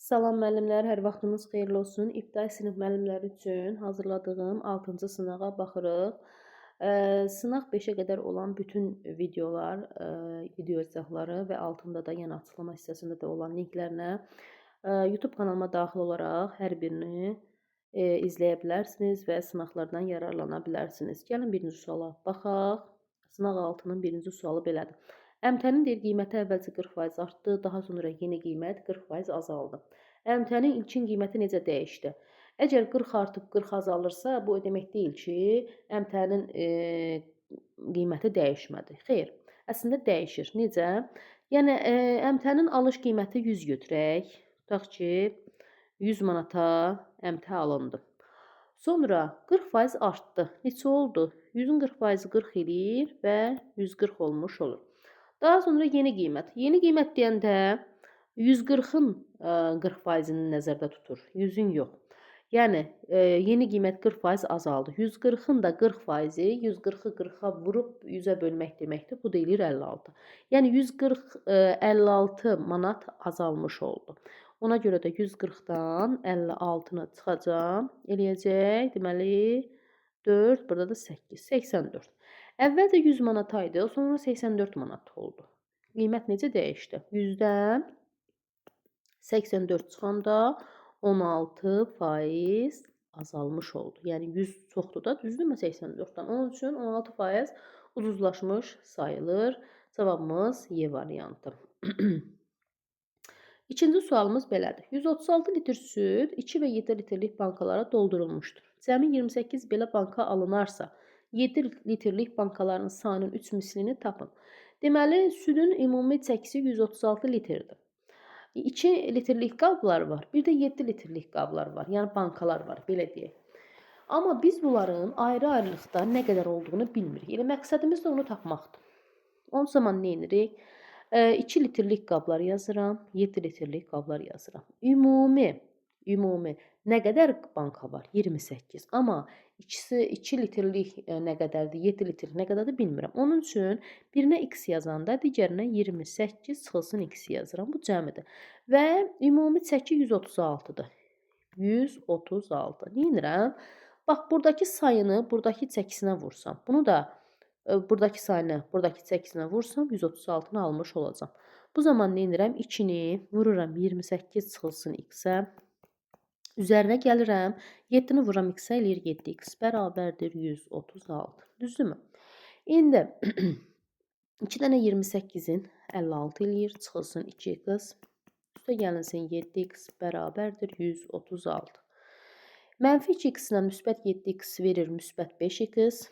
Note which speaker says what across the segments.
Speaker 1: Salam müəllimlər, hər vaxtınız xeyirli olsun. İbtidai sinif müəllimləri üçün hazırladığım 6-cı sınağa baxırıq. Sınaq 5-ə qədər olan bütün videolar, video izahları və altında da, yəni açıqlama hissəsində də olan linklərlə YouTube kanalıma daxil olaraq hər birini izləyə bilərsiniz və sınaqlardan yararlana bilərsiniz. Gəlin birinci suala baxaq. Sınaq 6-nın birinci sualı belədir. Əmtənin deyir qiyməti əvvəlcə 40% artdı, daha sonra yeni qiymət 40% azaldı. Əmtənin ilkin qiyməti necə dəyişdi? Əgər 40 artıb 40 azalırsa, bu o demək deyil ki, əmtənin qiyməti dəyişmədi. Xeyr, əslində dəyişir. Necə? Yəni əmtənin alış qiyməti 100 götürək. Tutaq ki, 100 manata əmtə alındı. Sonra 40% artdı. Neçə oldu? 100-ün 40%-i 40 eləyir və 140 olmuş olur. Daha sonra yeni qiymət. Yeni qiymət deyəndə 140-ın 40%-ni nəzərdə tutur. 100-ün yox. Yəni yeni qiymət 40% azaldı. 140-ın da 40%-i 140-ı 40-a vurub 100-ə bölmək deməkdir. Bu da eləyir 56. Yəni 140 56 manat azalmış oldu. Ona görə də 140-dan 56-nı çıxacam. Eləyəcək, deməli 4, burada da 8, 84. Əvvəlcə 100 manat idi, sonra 84 manat oldu. Qiymət necə dəyişdi? 100-dən 84 çıxanda 16% azalmış oldu. Yəni 100 çoxdur da, düzdürmü 84-dən? Onun üçün 16% ucuzlaşmış sayılır. Cavabımız Y variantı. İkinci sualımız belədir. 136 litr süd 2 və 7 litrlik bankalara doldurulmuşdur. Cəmi 28 belə banka alınarsa, 7 litrlik bankaların sayının 3 mislini tapın. Deməli, südün ümumi çəkisi 136 litrdir. 2 litrlik qablar var, bir də 7 litrlik qablar var, yəni bankalar var, belə deyək. Amma biz bunların ayrı-ayrılıqda nə qədər olduğunu bilmirik. Elə məqsədimiz də onu tapmaqdır. Onun zaman nə edirik? 2 litrlik qablar yazıram, 7 litrlik qablar yazıram. Ümumi nə qədər banka var? 28. Amma ikisi 2 litrlik nə qədərdir, 7 litr nə qədərdir bilmirəm. Onun üçün birinə x yazanda digərinə 28 çıxılsın x yazıram. Bu cəmidir. Və ümumi çəki 136-dır. 136. Neyinirəm? Bax, buradakı sayını buradakı çəkisinə vursam. Bunu da buradakı sayını buradakı çəkisinə vursam 136-nı almış olacam. Bu zaman nə edirəm? 2-ni vururam 28 çıxılsın x-ə. Üzərinə gəlirəm. 7-ni vururam x-ə eləyir 7x bərabərdir 136. Düzdürmü? İndi 2 dənə 28-in 56 eləyir. Çıxılsın 2x. Üstə gəlinsin 7x bərabərdir 136. Mənfi 2x ilə müsbət 7x verir müsbət 5x.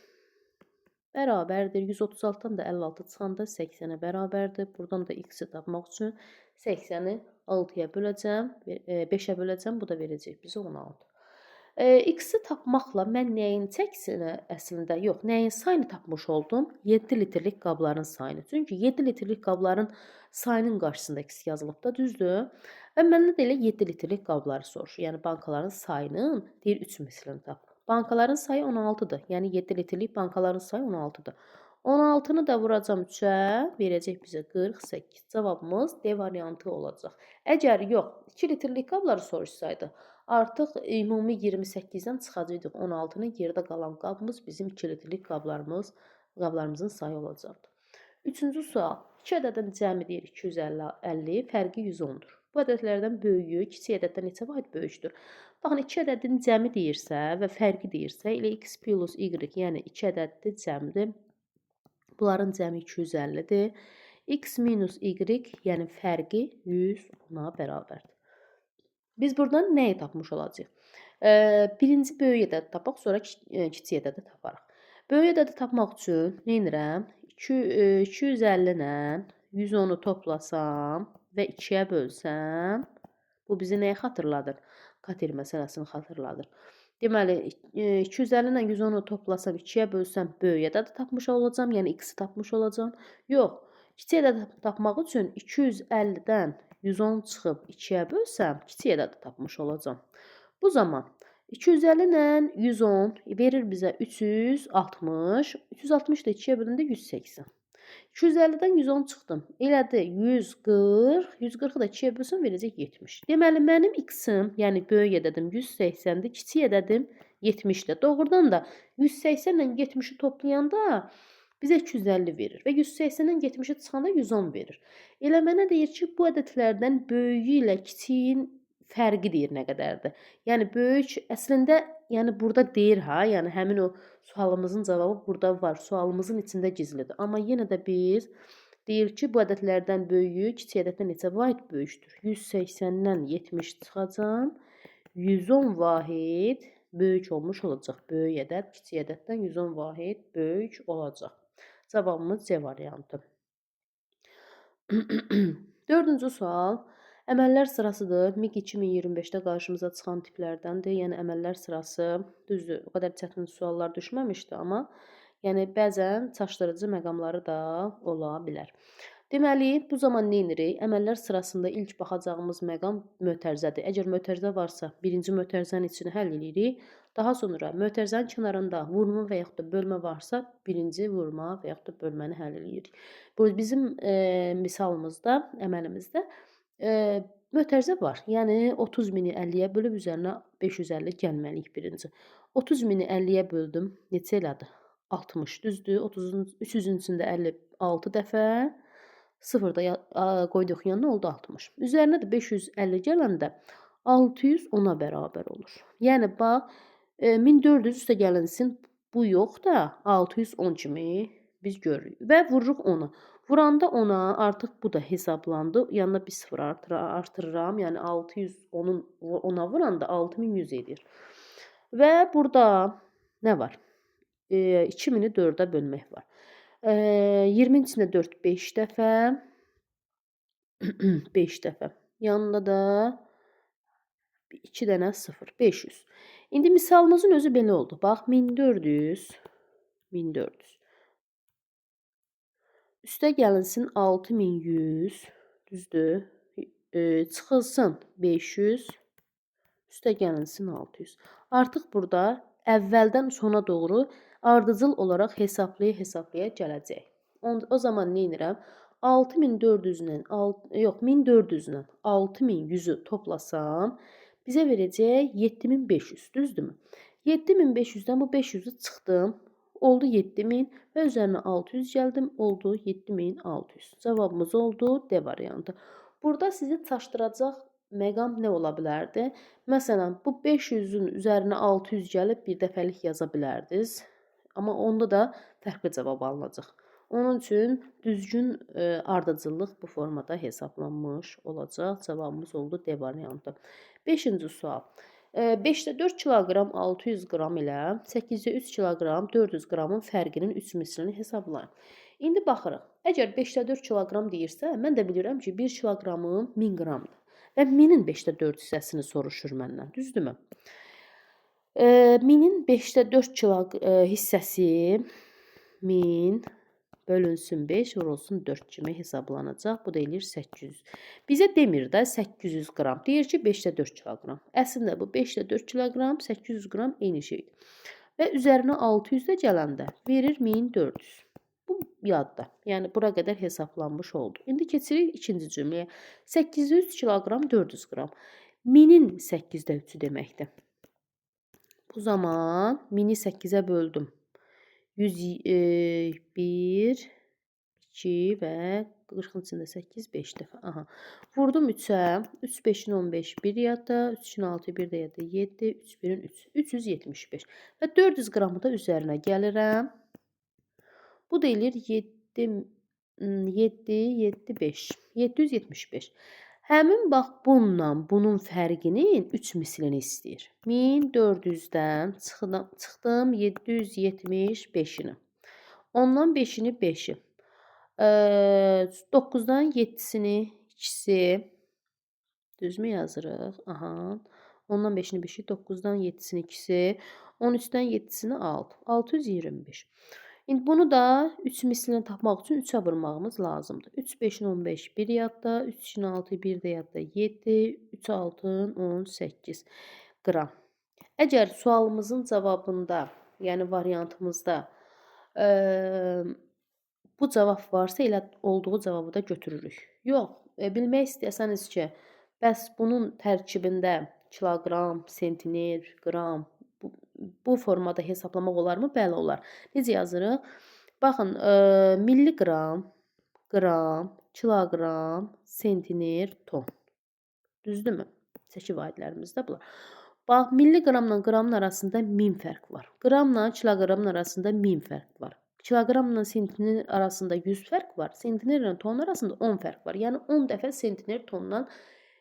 Speaker 1: Bərabərdir. 136-dan da 56 çıxanda 80-ə bərabərdir. Buradan da x-i tapmaq üçün 80-i 6-ya böləcəm, 5-ə böləcəm. Bu da verəcək bizə 16. X-i tapmaqla mən nəyin çəkisini əslində, yox, nəyin sayını tapmış oldum? 7 litrlik qabların sayını. Çünki 7 litrlik qabların sayının qarşısında x yazılıb da, düzdür? Və məndən də elə 7 litrlik qabları soruşur. Yəni bankaların sayının deyir 3 mislini tap. Bankaların sayı 16-dır. Yəni 7 litrlik bankaların sayı 16-dır. 16-nı da vuracam 3-ə, verəcək bizə 48. Cavabımız D variantı olacaq. Əgər yox, 2 litrlik qabları soruşsaydı, artıq ümumi 28-dən çıxacaqdıq 16-nı, yerdə qalan qabımız bizim 2 litrlik qablarımızın sayı olacaqdı. Üçüncü sual. 2 ədədin cəmi deyir 250, fərqi 110-dur. Bu ədədlərdən böyüyü kiçik ədəddən neçə vahid böyükdür? Baxın, 2 ədədin cəmi deyirsə və fərqi deyirsə, elə x plus y, yəni 2 ədəddir, cəmdir. Bunların cəmi 250-dir. X minus y, yəni fərqi 110-a bərabərdir. Biz buradan nəyi tapmış olacağıq? Birinci böyük ədədi tapaq, sonra kiçik ədədi taparıq. Böyük ədədi tapmaq üçün nə edirəm? 250 ilə 110-u toplasam və 2-yə bölsəm, bu bizi nəyə xatırladır? Kater məsələsini xatırladır. Deməli, 250 ilə 110-u toplasam, 2-yə bölsəm böyük ədədi tapmış olacam, yəni x-i tapmış olacam. Yox, kiçik ədədi tapmaq üçün 250-dən 110 çıxıb 2-yə bölsəm, kiçik ədədi tapmış olacam. Bu zaman 250 ilə 110 verir bizə 360. 360 da 2-yə bölündə 180. 250-dən 110 çıxdım. Elədi 140. 140-ı da 2-yə bölsəm verəcək 70. Deməli mənim x-im, yəni böyük ədədim 180-dir, kiçik ədədim 70-dir. Doğrudan da 180 ilə 70-i toplayanda bizə 250 verir və 180-dən 70-i çıxanda 110 verir. Elə mənə deyir ki, bu ədədlərdən böyüyü ilə kiçiyin fərqi deyir nə qədərdir. Yəni böyük əslində yəni burada deyir ha, yəni həmin o sualımızın cavabı burada var. Sualımızın içində gizlidir. Amma yenə də biz deyir ki, bu ədədlərdən böyüyü kiçik ədəddən neçə vahid böyükdür? 180-dən 70 çıxacam. 110 vahid böyük olmuş olacaq. Böyük ədəd kiçik ədəddən 110 vahid böyük olacaq. Cavabımız C variantı. Dördüncü sual. Əməllər sırasıdır. MİQ 2025-də qarşımıza çıxan tiplərdəndir. Yəni əməllər sırası, düzdür, o qədər çətin suallar düşməmişdi, amma yəni bəzən çaşdırıcı məqamları da ola bilər. Deməli, bu zaman nə edirik? Əməllər sırasında ilk baxacağımız məqam mötərizədir. Əgər mötərizə varsa, birinci mötərizənin içini həll edirik. Daha sonra mötərizənin kənarında vurma və yaxud da bölmə varsa, birinci vurma və yaxud da bölməni həll edirik. Bu bizim misalımızda, əməlimizdə mötərizə var. Yəni 30 mini 50-yə bölüb üzərinə 550 gəlməliyik birinci. 30 mini 50-yə böldüm. Neçə elədi? 60, düzdür? 30-un 300-ün içində 56 dəfə 0 da qoyduq yanına oldu 60. Üzərinə də 550 gələndə 600 10-a bərabər olur. Yəni bax 1400 üstə gəlinsin bu yox da 610 kimi biz görürük və vururuq 10-a. Vuranda 10-a artıq bu da hesablandı. Yanına bir 0 artırıram. Yəni 600 onun 10-a vuranda 6100 edir. Və burada nə var? 2000-i 4-ə bölmək var. 20-nin içində 4 5 dəfə 5 dəfə. Yanında da 2 dənə 0 500. İndi misalımızın özü belə oldu. Bax 1400 1400. Üstə gəlinsin 6100, düzdür? Çıxılsın 500, üstə gəlinsin 600. Artıq burada əvvəldən sona doğru ardıcıl olaraq hesablaya gələcək. O zaman nə edirəm? 6400-dən 1400-dən 6100-ü toplasam bizə verəcək 7500, düzdürmü? 7500-dən bu 500-ü çıxdım. Oldu 7000 və üzərinə 600 gəldim. Oldu 7600. Cavabımız oldu D variantı. Burada sizi çaşdıracaq məqam nə ola bilərdi? Məsələn, bu 500-ün üzərinə 600 gəlib bir dəfəlik yaza bilərdiniz. Amma onda da fərqli cavab alınacaq. Onun üçün düzgün ardıcıllıq bu formada hesablanmış olacaq. Cavabımız oldu D variantı. 5-ci sual. 5-də 4 kiloqram 600 qram ilə 8-də 3 kiloqram 400 qramın fərqinin 3 mislini hesablayın. İndi baxırıq. Əgər 5-də 4 kiloqram deyirsə, mən də bilirəm ki, 1 kiloqramım 1000 qramdır. Və 1000-in 5-də 4 hissəsini soruşur məndən, düzdürmü? 1000-in 5-də 4 hissəsi 1000 bölünsün 5 vurulsun 4 kimi hesablanacaq. Bu da eləyir 800. Bizə demir də 800 qram. Deyir ki 5-də 4 kiloqram. Əslində bu 5-də 4 kiloqram, 800 qram eyni şeydir. Və üzərinə 600 də gələndə verir 1400. Bu yadda. Yəni bura qədər hesablanmış oldu. İndi keçirik ikinci cümləyə. 8-də 3 kiloqram 400 qram. 1000-in 8-də 3-ü deməkdir. Bu zaman 1000-i 8-ə böldüm. 101, 2 və 40-ın içində 8, 5 dəfə. Aha. Vurdum 3-ə. 3, 5-in 15, 1 yadda. 3-ün 6, 1 də yadda. 7, 3, 1-in 3. 375. Və 400 qramı da üzərinə gəlirəm. Bu da eləyir 7, 7, 5. 775. Həmin bax bununla bunun fərqinin 3 mislini istəyir. 1400-dən çıxdım 775-ini. Ondan 5-ini 5-i. 9-dan 7-sini 2-si. Düzmü yazırıq? Aha. Ondan 5-ini 5-i, 9-dan 7-sini 2-si. 13-dən 7-sini 6. 625. İndi bunu da 3 mislini tapmaq üçün 3-ə vurmağımız lazımdır. 3, 5-in 15, 1 yadda. 3-in 6, 1 də yadda. 7, 3, 6-ın 18 qram. Əgər sualımızın cavabında, yəni variantımızda bu cavab varsa elə olduğu cavabı da götürürük. Yox, bilmək istəsəniz ki, bəs bunun tərkibində kiloqram, sentner, qram bu, bu formada hesablamaq olarmı? Bəli, olar. Necə yazırıq? Baxın, milliqram, qram, kiloqram, sentner, ton. Düzdürmü? Çəki vahidlərimiz də bunlar. Bax, milliqramla qramın arasında 1000 fərq var. Qramla kiloqramın arasında 1000 fərq var. Kiloqramla sentner arasında 100 fərq var. Sentnerlə ton arasında 10 fərq var. Yəni 10 dəfə sentner tondan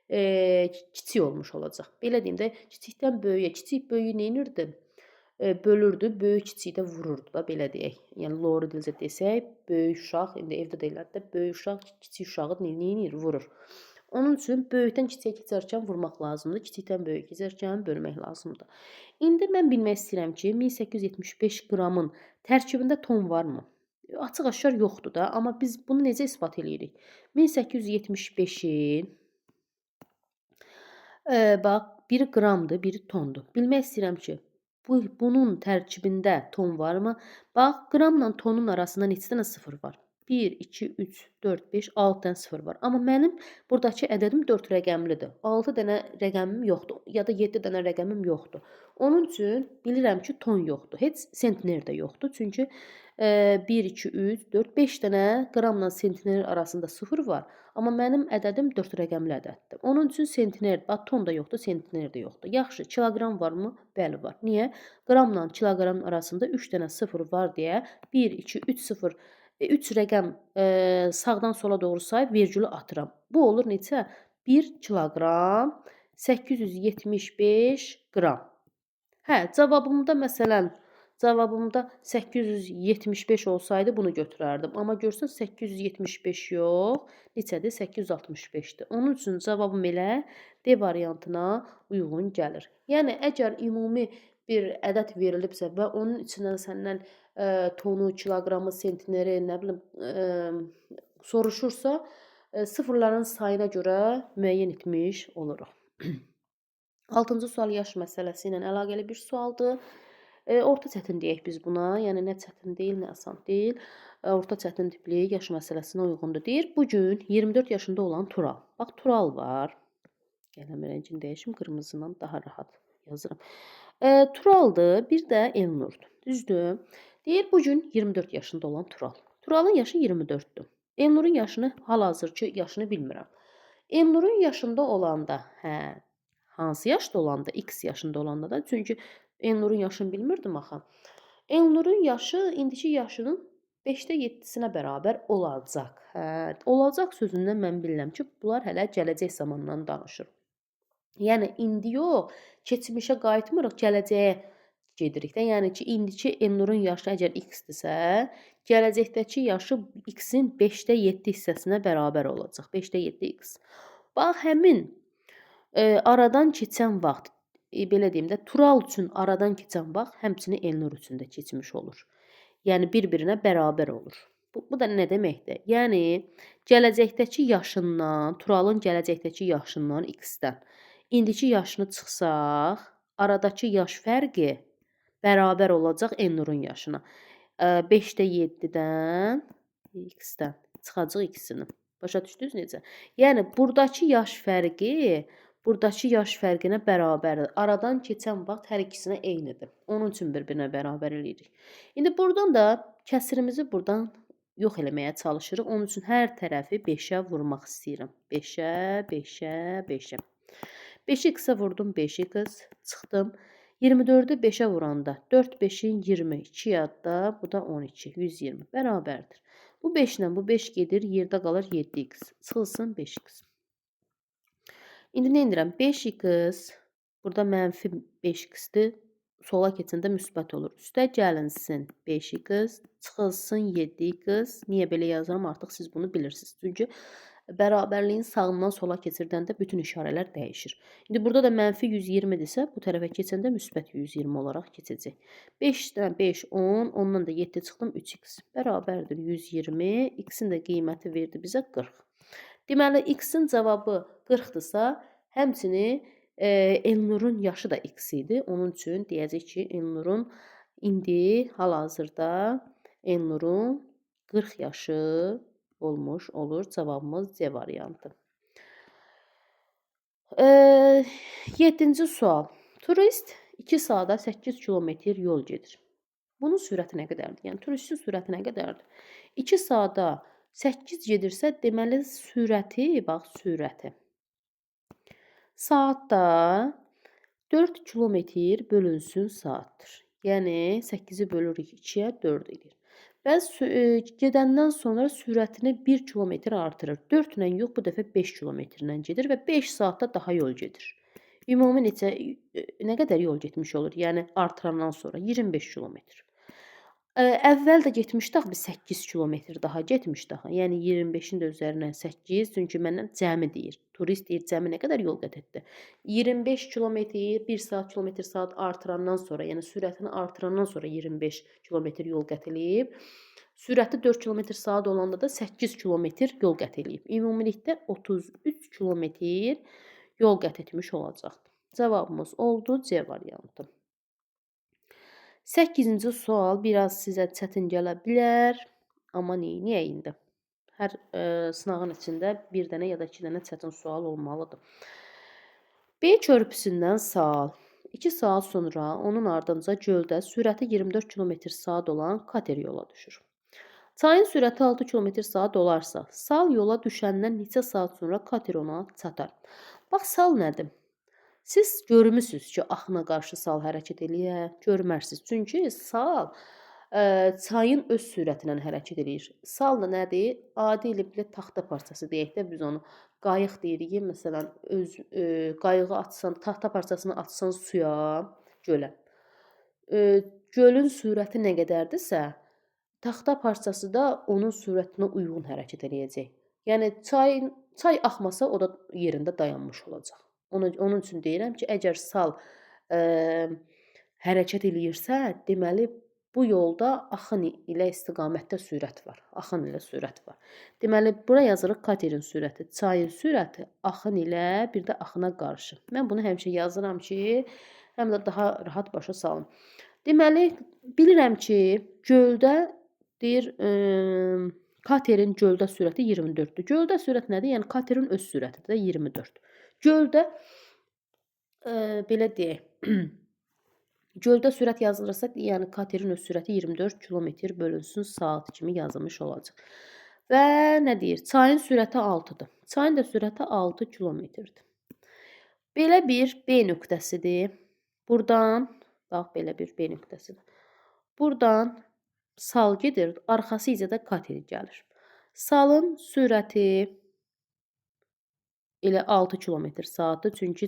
Speaker 1: kiçik olmuş olacaq. Belə deyim də, kiçikdən böyüyə, kiçik böyüyü neynirdi? Bölürdü, böyük kiçiyi də vururdu da, belə deyək. Yəni lori dilcə desək, böyük uşaq, indi evdə deyirlər də, böyük uşaq kiçik uşağı neynir? Vurur. Onun üçün böyükdən kiçiyə keçərkən vurmaq lazımdır, kiçikdən böyük keçərkən bölmək lazımdır. İndi mən bilmək istəyirəm ki, 1875 qramın tərkibində ton varmı? Açıq-aşkar yoxdur da, amma biz bunu necə isbat edirik? 1875-in bax, biri qramdır, biri tondur. Bilmək istəyirəm ki, bunun tərkibində ton varmı? Bax, qramla tonun arasında neçə dənə sıfır var? 1, 2, 3, 4, 5, 6 dənə sıfır var. Amma mənim buradakı ədədim 4 rəqəmlidir. 6 dənə rəqəmim yoxdur. Ya da 7 dənə rəqəmim yoxdur. Onun üçün bilirəm ki, ton yoxdur. Heç sentner də yoxdur. Çünki 1, 2, 3, 4, 5 dənə qramla sentner arasında sıfır var. Amma mənim ədədim 4 rəqəmli ədəddir. Onun üçün sentner, ton da yoxdur, sentner də yoxdur. Yaxşı, kiloqram varmı? Bəli, var. Niyə? Qramla kiloqram arasında 3 dənə sıfır var deyə 1, 2, 3 sıfır 3 rəqəm sağdan sola doğru say, vergülü atıram. Bu olur neçə? 1 kiloqram 875 qram. Hə, cavabımda 875 olsaydı bunu götürərdim. Amma görsən 875 yox, neçədir? 865-dir. Onun üçün cavabım elə D variantına uyğun gəlir. Yəni əgər ümumi bir ədəd verilibsə və onun içindən səndən tonu, kiloqramı, sentneri, nə bilim, soruşursa, sıfırların sayına görə müəyyən etmiş oluruq. 6-cı sual yaş məsələsi ilə əlaqəli bir sualdır. Orta çətin deyək biz buna. Yəni nə çətin deyil, nə asan deyil. Orta çətin tipli yaş məsələsinə uyğundur. Deyir, bu gün 24 yaşında olan Tural. Bax, Tural var. Gələm rəngini dəyişim, qırmızıyla daha rahat yazıram. Turaldır, bir də Elnurdur. Düzdür? Deyir, bu gün 24 yaşında olan Tural. Turalın yaşı 24-dür. Elnurun yaşını, hal-hazırki yaşını bilmirəm. Elnurun yaşında olanda, hansı yaşda olanda? X yaşında olanda da. Çünki Elnurun yaşını bilmirdim axı. Elnurun yaşı indiki yaşının 5-də 7-sinə bərabər olacaq. Olacaq sözündən mən bilirəm ki, bunlar hələ gələcək zamandan danışır. Yəni indi yox, keçmişə qayıtmırıq, gələcəyə gedirik də. Yəni ki, indiki Elnurun yaşı əgər x-dirsə, gələcəkdəki yaşı x-in 5-də 7 hissəsinə bərabər olacaq. 5-də 7x. Bax, həmin aradan keçən vaxt, belə deyim də, Tural üçün aradan keçən vaxt həmçinin Elnur üçün də keçmiş olur. Yəni bir-birinə bərabər olur. Bu da nə deməkdir? Yəni gələcəkdəki yaşından, Turalın gələcəkdəki yaşından x-dən indiki yaşını çıxsaq, aradakı yaş fərqi bərabər olacaq Elnurun yaşına. 5-də 7-dən x-dən çıxacaq ikisini. Başa düşdünüz necə? Yəni buradakı yaş fərqinə bərabərdir. Aradan keçən vaxt hər ikisinə eynidir. Onun üçün bir-birinə bərabər eləyirik. İndi buradan da kəsirimizi buradan yox eləməyə çalışırıq. Onun üçün hər tərəfi 5-ə vurmaq istəyirəm. 5-ə, 5-ə, 5-ə. 5-i x-ə vurdum, 5x çıxdım. 24-ü 5-ə vuranda 4, 5-in 20, 2 yadda, bu da 12, 120 bərabərdir. Bu 5 ilə bu 5 gedir, yerdə qalır 7x. Çıxılsın 5x. İndi nə edirəm? 5x, burada mənfi 5x-dir. Sola keçəndə müsbət olur. Üstə gəlinsin 5x, çıxılsın 7x. Niyə belə yazıram? Artıq siz bunu bilirsiniz. Çünki bərabərliyin sağından sola keçirdəndə bütün işarələr dəyişir. İndi burada da mənfi 120-dirsə, bu tərəfə keçəndə müsbət 120 olaraq keçəcək. 5-dən 5, 10, ondan da 7 çıxdım, 3x. Bərabərdir 120, x-in də qiyməti verdi bizə 40. Deməli, x-in cavabı 40-dırsa, həmçinin Elnurun yaşı da x idi. Onun üçün deyəcək ki, Elnurun indi hal-hazırda Elnurun 40 yaşı olmuş olur. Cavabımız C variantı. 7-ci sual. Turist 2 saata 8 kilometr yol gedir. Bunun sürəti nə qədərdir? Yəni turistin sürəti nə qədərdir? 2 saata 8 gedirsə, deməli sürəti, bax sürəti. Saatda 4 kilometr bölünsün saatdır. Yəni 8-i bölürük 2-yə 4 edir. Bəs gedəndən sonra sürətini 1 kilometr artırır. 4 ilə yox, bu dəfə 5 kilometrlə gedir və 5 saatda daha yol gedir. Ümumi nə qədər yol getmiş olur? Yəni artırandan sonra 25 kilometr. Əvvəl də getmişdi axı biz 8 kilometr daha getmişdi axı. Yəni 25-in də üzərinə 8, çünki məndən cəmi deyir. Turist deyir cəmi nə qədər yol qət etdi. 25 kilometr 1 saat kilometr saat artırandan sonra, yəni sürətini artırandan sonra 25 kilometr yol qət eləyib. Sürəti 4 kilometr saat olanda da 8 kilometr yol qət eləyib. Ümumilikdə 33 kilometr yol qət etmiş olacaqdır. Cavabımız oldu C variantı. 8-ci sual biraz sizə çətin gələ bilər, amma niyə indi? Hər sınağın içində bir dənə ya da 2 dənə çətin sual olmalıdır. B körpüsündən sağ 2 saat sonra onun ardınca göldə sürəti 24 km/saat olan kater yola düşür. Çayın sürəti 6 km/saat olarsa, sal yola düşəndən neçə saat sonra kater ona çatar? Bax, sal nədir? Siz görmüsünüz ki, axına qarşı sal hərəkət eləyir, görmərsiniz. Çünki sal çayın öz sürəti ilə hərəkət eləyir. Sal da nədir? Adi ilə belə taxta parçası deyək də biz onu qayıq deyirik. Məsələn, qayığı atsan, taxta parçasını atsan suya, gölə. Gölün sürəti nə qədərdirsə, taxta parçası da onun sürətinə uyğun hərəkət eləyəcək. Yəni çay axmasa o da yerində dayanmış olacaq. Onun üçün deyirəm ki, əgər sal hərəkət eləyirsə, deməli bu yolda axın ilə istiqamətdə sürət var. Axın ilə sürət var. Deməli bura yazırıq katerin sürəti, çayın sürəti axın ilə, bir də axına qarşı. Mən bunu həmişə yazıram ki, həm də daha rahat başa salım. Deməli bilirəm ki, göldə deyir katerin göldə sürəti 24-dür. Göldə sürət nədir? Yəni katerin öz sürəti də 24. Göldə belə deyək, göldə sürət yazılırsa, yəni katerin öz sürəti 24 km bölünsün saat kimi yazılmış olacaq. Və nə deyir? Çayın sürəti 6-dır. Çayın da sürəti 6 km-dir. Belə bir B nöqtəsidir. Buradan, bax belə bir B nöqtəsidir. Buradan sal gedir, arxası isə də kater gəlir. Salın sürəti elə 6 km/saatdır, çünki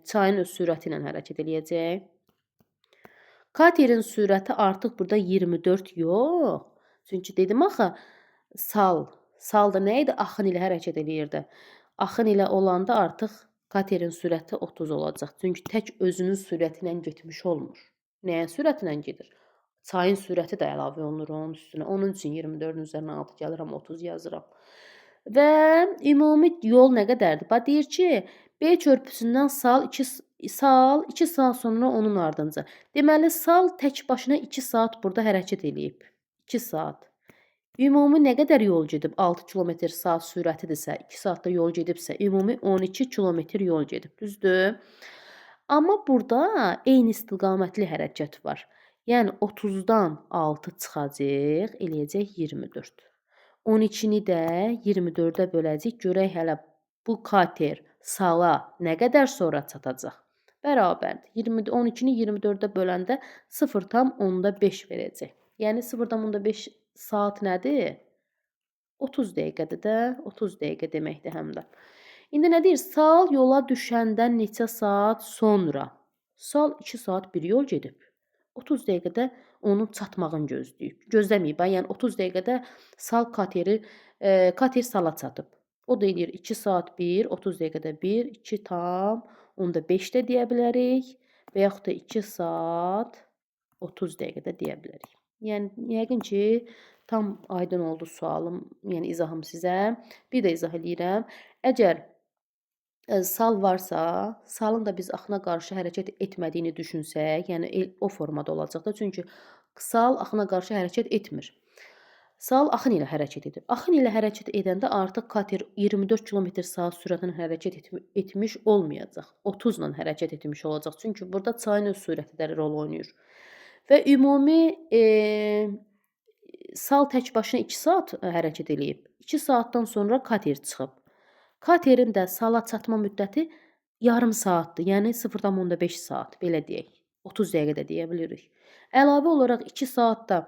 Speaker 1: çayın öz sürəti ilə hərəkət eləyəcək. Katerin sürəti artıq burada 24 yox. Çünki dedim axı sal da nə idi? Axın ilə hərəkət eləyirdi. Axın ilə olanda artıq katerin sürəti 30 olacaq. Çünki tək özünün sürəti ilə getmiş olmur. Nəyin sürəti ilə gedir? Çayın sürəti də əlavə olunur onun üstünə. Onun üçün 24-ün üzərinə 6 gəlirəm, 30 yazıram. Və ümumi yol nə qədərdir? Bax deyir ki, B körpüsündən sal 2 saat sonra onun ardınca. Deməli sal tək başına 2 saat burada hərəkət eləyib. 2 saat. Ümumi nə qədər yol gedib? 6 km/saat sürətidirsə, 2 saatda yol gedibsə, ümumi 12 km yol gedib. Düzdür? Amma burada eyni istiqamətli hərəkət var. Yəni 30-dan 6 çıxacaq, eləyəcək 24. 12-ni də 24-ə böləcək. Görək hələ bu kater sala nə qədər sonra çatacaq? Bərabərdir. 12-ni 24-ə böləndə 0,5 verəcək. Yəni 0,5 saat nədir? 30 dəqiqədir də. 30 dəqiqə deməkdir həm də. İndi nə deyir? Sal yola düşəndən neçə saat sonra? Sal 2 saat bir yol gedib. 30 dəqiqədə onun çatmağını gözləyib. Gözləməyib. Yəni 30 dəqiqədə sal kater sala çatıb. O da eləyir 2 saat 1, 30 dəqiqədə 1, 2 tam, onda 5 də deyə bilərik və yaxud da 2 saat 30 dəqiqədə deyə bilərik. Yəni yəqin ki, tam aydın oldu sualım, yəni izahım sizə. Bir də izah eləyirəm. Əgər sal varsa, salın da biz axına qarşı hərəkət etmədiyini düşünsək, yəni o formada olacaq da. Çünki sal axına qarşı hərəkət etmir. Sal axın ilə hərəkət edir. Axın ilə hərəkət edəndə artıq kater 24 km/saat sürətlə hərəkət etmiş olmayacaq. 30 ilə hərəkət etmiş olacaq. Çünki burada çayın öz sürəti də rol oynayır. Və ümumi sal tək başına 2 saat hərəkət eləyib. 2 saatdan sonra kater çıxıb. Katerin də sala çatma müddəti yarım saatdır. Yəni 0,5 saat belə deyək. 30 dəqiqə də deyə bilirik. Əlavə olaraq 2 saatda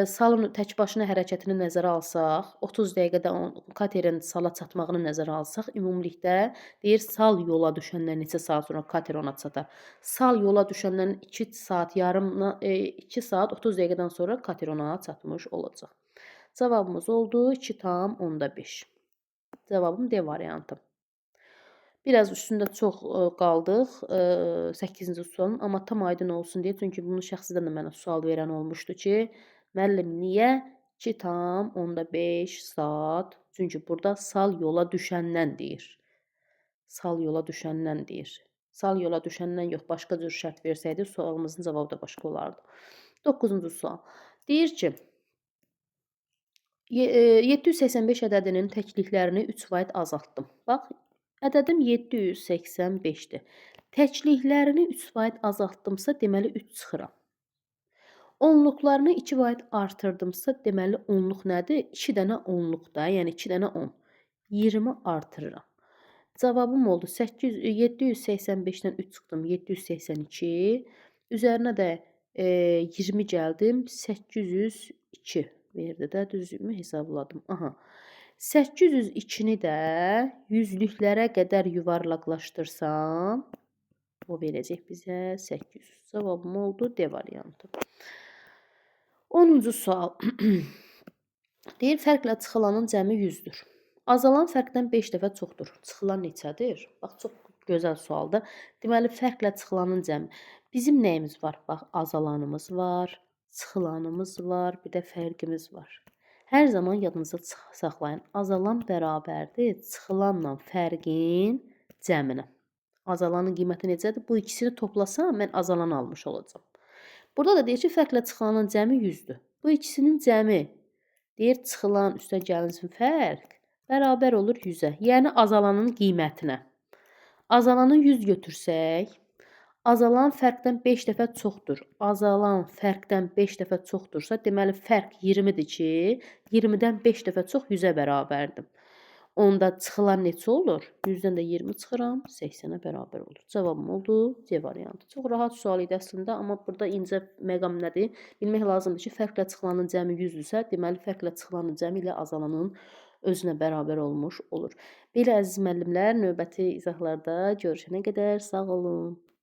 Speaker 1: salın tək başına hərəkətini nəzərə alsaq, 30 dəqiqədə katerin sala çatmağını nəzərə alsaq, ümumilikdə deyir sal yola düşəndən neçə saat sonra kater ona çatar. Sal yola düşəndən 2 saat 2 saat 30 dəqiqədən sonra kater ona çatmış olacaq. Cavabımız oldu 2,5. Cavabım D variantı. Biraz üstündə çox qaldıq 8-ci sualın, amma tam aydın olsun deyə. Çünki bunu şəxsidən də mənə sual verən olmuşdu ki, müəllim niyə 2,5 saat? Çünki burada sal yola düşəndən deyir. Sal yola düşəndən deyir. Sal yola düşəndən yox, başqa cür şərt versəydi sualımızın cavabı da başqa olardı. 9-cu sual. Deyir ki, 785 ədədinin təkliklərini 3% azaltdım. Bax, ədədim 785-dir. Təkliklərini 3% azaltdımsa, deməli 3 çıxıram. Onluqlarını 2% artırdımsa, deməli onluq nədir? 2 dənə onluq da, yəni 2 dənə 10. 20 artırıram. Cavabım oldu 785-dən 3 çıxdım, 782. Üzərinə də 20 gəldim, 802 verdi də, düzümü hesabladım. Aha. 802-ni də yüzlüklərə qədər yuvarlaqlaşdırsam, o verəcək bizə 800. Cavabım oldu D variantı. 10-cu sual. Deyir, fərqlə çıxılanın cəmi 100-dür. Azalan fərqdən 5 dəfə çoxdur. Çıxılan neçədir? Bax, çox gözəl sualdır. Deməli, fərqlə çıxılanın cəmi. Bizim nəyimiz var? Bax, azalanımız var, çıxılanımız var, bir də fərqimiz var. Hər zaman yadınızda saxlayın. Azalan bərabərdir çıxılanla fərqin cəminə. Azalanın qiyməti necədir? Bu ikisini toplasam, mən azalan almış olacağam. Burada da deyir ki, fərqlə çıxılanın cəmi 100-dür. Bu ikisinin cəmi deyir, çıxılan üstə gəlinsin fərq bərabər olur 100-ə. Yəni, azalanın qiymətinə. Azalanı 100 götürsək, azalan fərqdən 5 dəfə çoxdur. Azalan fərqdən 5 dəfə çoxdursa, deməli, fərq 20-dir ki, 20-dən 5 dəfə çox 100-ə bərabərdir. Onda çıxılan neçə olur? 100-dən də 20 çıxıram, 80-ə bərabər olur. Cavabım oldu C variantı. Çox rahat sual idi əslində, amma burada incə məqam nədir? Bilmək lazımdır ki, fərqlə çıxılanın cəmi 100-dürsə, deməli, fərqlə çıxılanın cəmi ilə azalanın özünə bərabər olmuş olur. Belə əziz müəllimlər, növbəti izahlarda görüşənə qədər sağ olun.